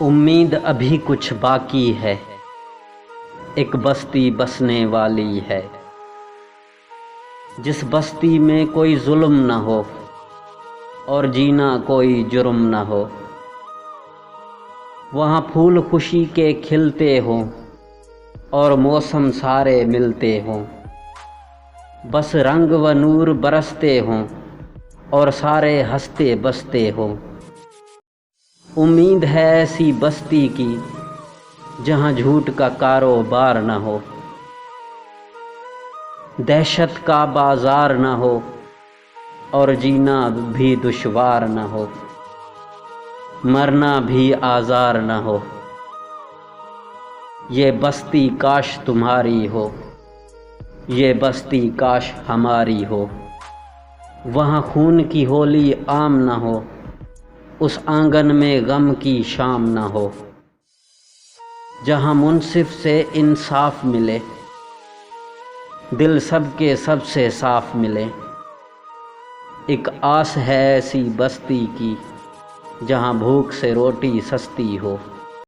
امید ابھی کچھ باقی ہے، ایک بستی بسنے والی ہے، جس بستی میں کوئی ظلم نہ ہو اور جینا کوئی جرم نہ ہو۔ وہاں پھول خوشی کے کھلتے ہوں اور موسم سارے ملتے ہوں، بس رنگ و نور برستے ہوں اور سارے ہنستے بستے ہوں۔ امید ہے ایسی بستی کی جہاں جھوٹ کا کاروبار نہ ہو، دہشت کا بازار نہ ہو اور جینا بھی دشوار نہ ہو، مرنا بھی آزار نہ ہو۔ یہ بستی کاش تمہاری ہو، یہ بستی کاش ہماری ہو۔ وہاں خون کی ہولی عام نہ ہو، اس آنگن میں غم کی شام نہ ہو، جہاں منصف سے انصاف ملے، دل سب کے سب سے صاف ملے۔ ایک آس ہے ایسی بستی کی جہاں بھوک سے روٹی سستی ہو۔